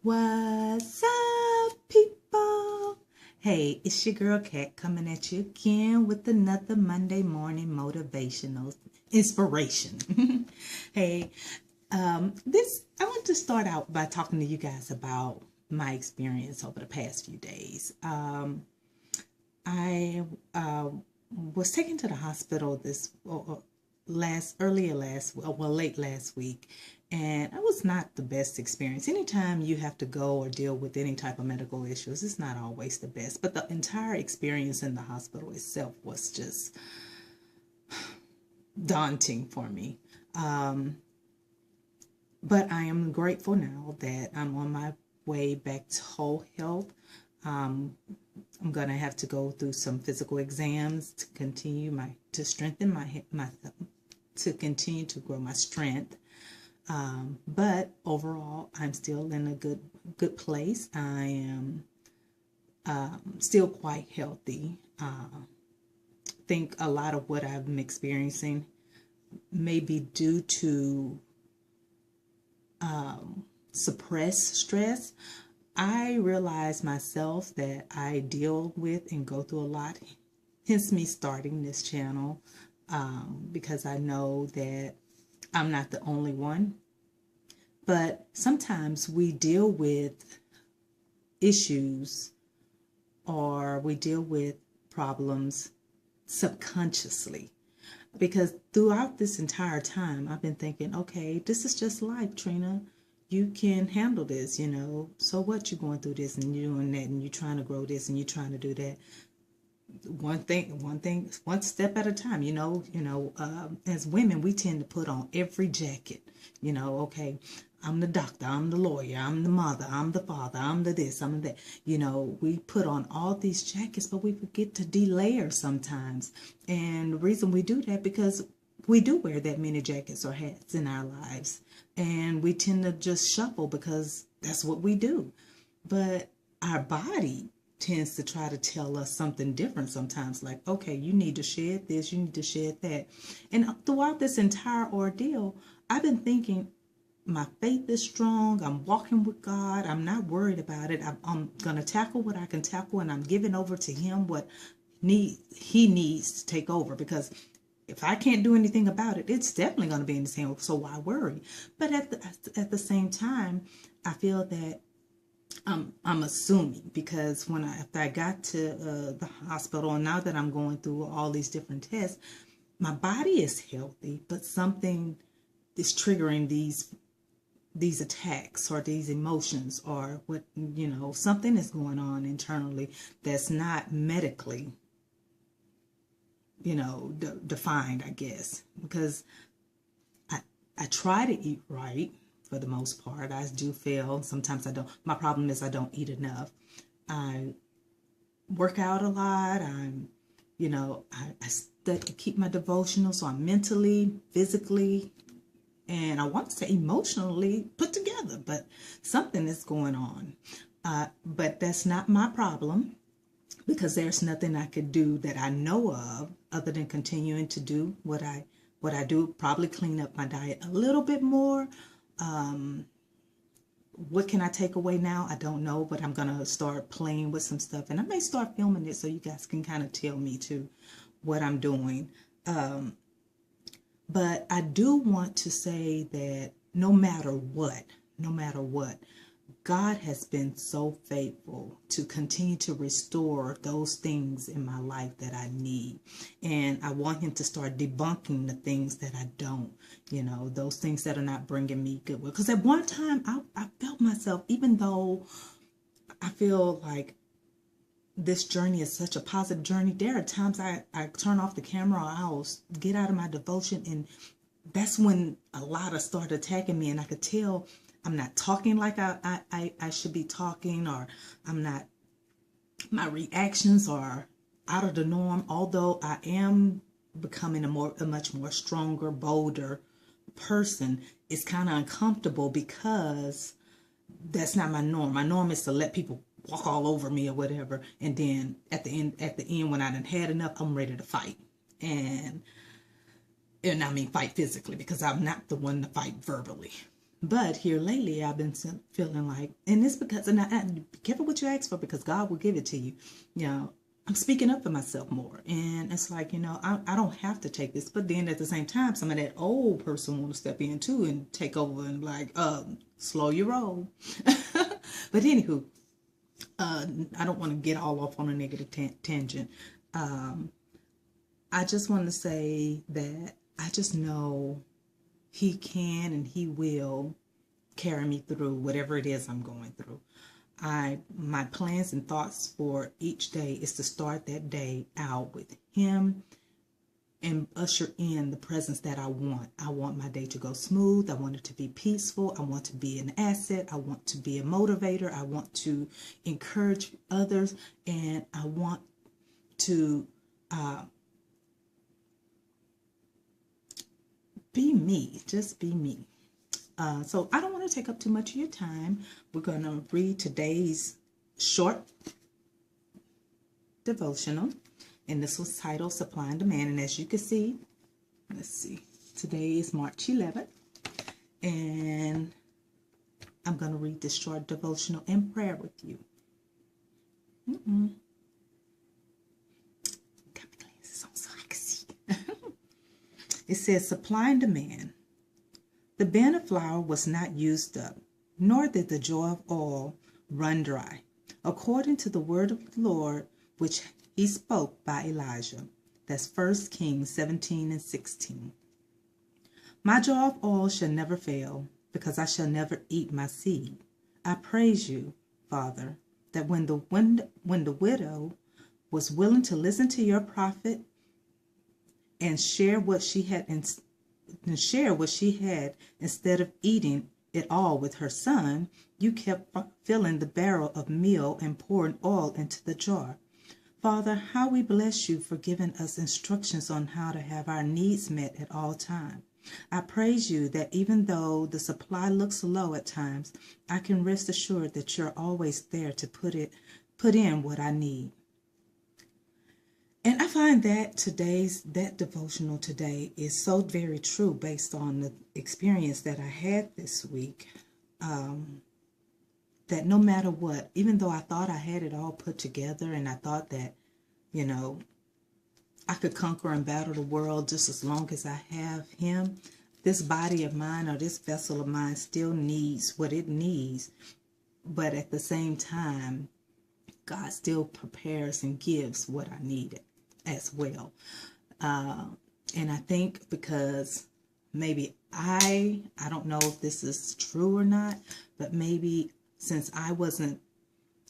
What's up, people? Hey, it's your girl Kat coming at you again with another Monday morning motivational inspiration. Hey, I want to start out by talking to you guys about my experience over the past few days. I was taken to the hospital late last week, and it was not the best experience. Anytime you have to go or deal with any type of medical issues, it's not always the best, but the entire experience in the hospital itself was just daunting for me. But I am grateful now that I'm on my way back to whole health. I'm gonna have to go through some physical exams to strengthen to continue to grow my strength. But overall, I'm still in a good place. I am still quite healthy. Think a lot of what I've been experiencing may be due to suppressed stress. I realize myself that I deal with and go through a lot, hence me starting this channel, because I know that I'm not the only one. But sometimes we deal with issues or we deal with problems subconsciously. Because throughout this entire time, I've been thinking, okay, this is just life, Trina. You can handle this, So what, you're going through this and you're doing that and you're trying to grow this and you're trying to do that. One step at a time, as women, we tend to put on every jacket, okay, I'm the doctor, I'm the lawyer, I'm the mother, I'm the father, I'm the this, I'm the that. We put on all these jackets, but we forget to delayer sometimes. And the reason we do that, because we do wear that many jackets or hats in our lives, and we tend to just shuffle because that's what we do. But our body tends to try to tell us something different sometimes, like, okay, you need to shed this, you need to shed that. And throughout this entire ordeal, I've been thinking, my faith is strong, I'm walking with God, I'm not worried about it. I'm going to tackle what I can tackle, and I'm giving over to Him what He needs to take over, because if I can't do anything about it, it's definitely going to be in His hand, so why worry? But at the same time, I feel that I'm assuming, because after I got to the hospital, and now that I'm going through all these different tests, my body is healthy, but something is triggering these attacks or these emotions, or something is going on internally that's not medically defined, I guess, because I try to eat right for the most part. I do fail. Sometimes I don't. My problem is I don't eat enough. I work out a lot. I keep my devotional, so I'm mentally, physically, and I want to say emotionally put together, but something is going on. But that's not my problem, because there's nothing I could do that I know of other than continuing to do what I do. Probably clean up my diet a little bit more. What can I take away now? I don't know, but I'm gonna start playing with some stuff, and I may start filming it so you guys can kind of tell me too what I'm doing. But I do want to say that no matter what, God has been so faithful to continue to restore those things in my life that I need. And I want Him to start debunking the things that I don't, those things that are not bringing me goodwill. Because at one time I felt myself, even though I feel like this journey is such a positive journey, there are times I turn off the camera, or I'll get out of my devotion, and that's when a lot of start attacking me, and I could tell I'm not talking like I should be talking, or my reactions are out of the norm, although I am becoming a much more stronger, bolder person. It's kind of uncomfortable because that's not my norm. My norm is to let people walk all over me or whatever, and then at the end when I done had enough, I'm ready to fight. And I mean fight physically, because I'm not the one to fight verbally. But here lately, I've been feeling like, and it's because, and be careful what you ask for, because God will give it to you. You know, I'm speaking up for myself more. And it's like, I don't have to take this. But then at the same time, some of that old person want to step in too and take over and like, slow your roll. But anywho, I don't want to get all off on a negative tangent. I just want to say that I just know He can and He will carry me through whatever it is I'm going through. My plans and thoughts for each day is to start that day out with Him and usher in the presence that I want. I want my day to go smooth. I want it to be peaceful. I want to be an asset. I want to be a motivator. I want to encourage others, and I want to be me. Just be me. So I don't want to take up too much of your time. We're going to read today's short devotional, and this was titled Supply and Demand. And as you can see, let's see, today is March 11th, and I'm going to read this short devotional in prayer with you. Got my glasses on so I can see. It says, Supply and Demand. The bin of flour was not used up, nor did the jar of oil run dry, according to the word of the Lord, which He spoke by Elijah. That's 1 Kings 17:16. My jar of oil shall never fail, because I shall never eat my seed. I praise you, Father, that when the widow was willing to listen to your prophet and share what she had instead of eating it all with her son, you kept filling the barrel of meal and pouring oil into the jar. Father, how we bless you for giving us instructions on how to have our needs met at all times. I praise you that even though the supply looks low at times, I can rest assured that you're always there to put in what I need. And I find that that devotional today is so very true based on the experience that I had this week. That no matter what, even though I thought I had it all put together and I thought that, I could conquer and battle the world just as long as I have Him, this body of mine or this vessel of mine still needs what it needs. But at the same time, God still prepares and gives what I needed as well. And I think because maybe I don't know if this is true or not, but maybe since I wasn't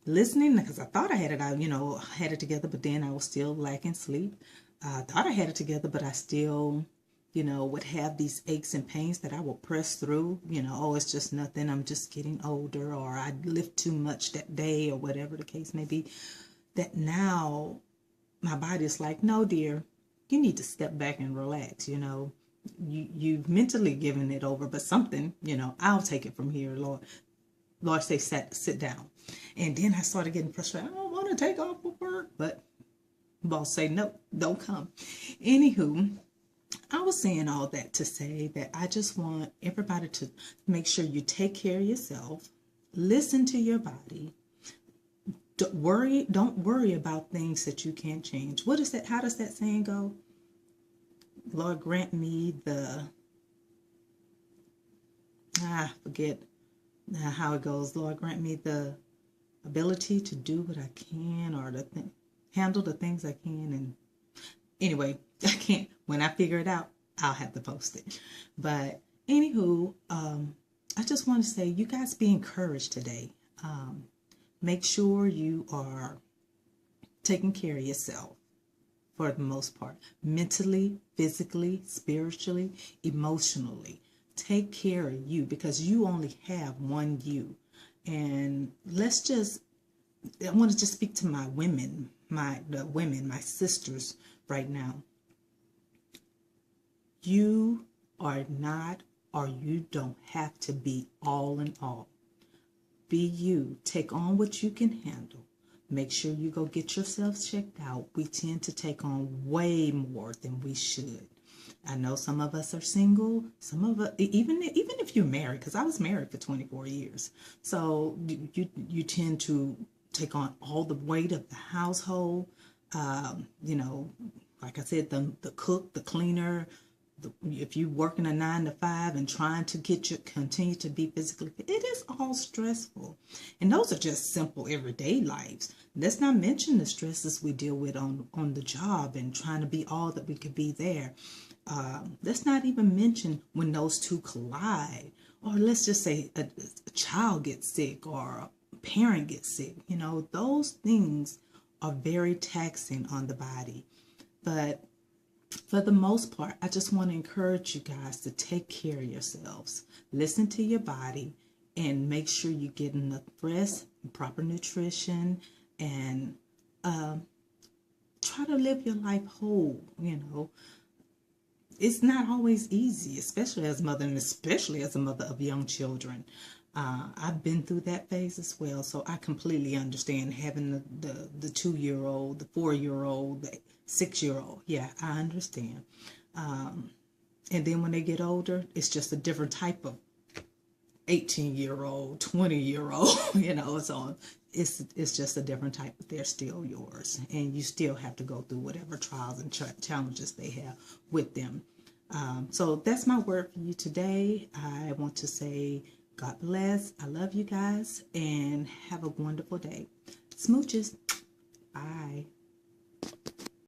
listening, because I thought I had it, had it together, but then I was still lacking sleep. I thought I had it together, but I still, would have these aches and pains that I would press through. Oh, it's just nothing. I'm just getting older, or I lift too much that day, or whatever the case may be. That now my body is like, no, dear, you need to step back and relax. You've mentally given it over, but something, I'll take it from here, Lord. Lord say, sit down. And then I started getting frustrated. I don't want to take off of work, but boss say, no, don't come. Anywho, I was saying all that to say that I just want everybody to make sure you take care of yourself, listen to your body. Don't worry about things that you can't change. What is that? How does that saying go? Lord, grant me forget how it goes. Lord, grant me the ability to do what I can, or to handle the things I can. And anyway, I can't. When I figure it out, I'll have to post it. But anywho, I just want to say, you guys be encouraged today. Make sure you are taking care of yourself for the most part. Mentally, physically, spiritually, emotionally. Take care of you, because you only have one you. And I want to just speak to my women, my sisters right now. You are not, or you don't have to be all in all. Be you. Take on what you can handle. Make sure you go get yourself checked out. We tend to take on way more than we should. I know some of us are single. Some of us, even if you're married, because I was married for 24 years, so you tend to take on all the weight of the household. You know, like I said, the cook, the cleaner, if you working a 9 to 5 and trying to continue to be physically fit, it is all stressful. And those are just simple everyday lives. Let's not mention the stresses we deal with on the job and trying to be all that we could be there. Let's not even mention when those two collide, or let's just say a child gets sick or a parent gets sick. You know, those things are very taxing on the body. But for the most part, I just want to encourage you guys to take care of yourselves. Listen to your body and make sure you get enough rest, proper nutrition, and try to live your life whole. You know, it's not always easy, especially as a mother and especially as a mother of young children. I've been through that phase as well, so I completely understand having the 2-year-old, the 4-year-old, the 6-year-old. Yeah, I understand. And then when they get older, it's just a different type of 18-year-old, 20-year-old. You know, so it's just a different type, but they're still yours, and you still have to go through whatever trials and challenges they have with them. So that's my word for you today. I want to say God bless. I love you guys, and have a wonderful day. Smooches. Bye.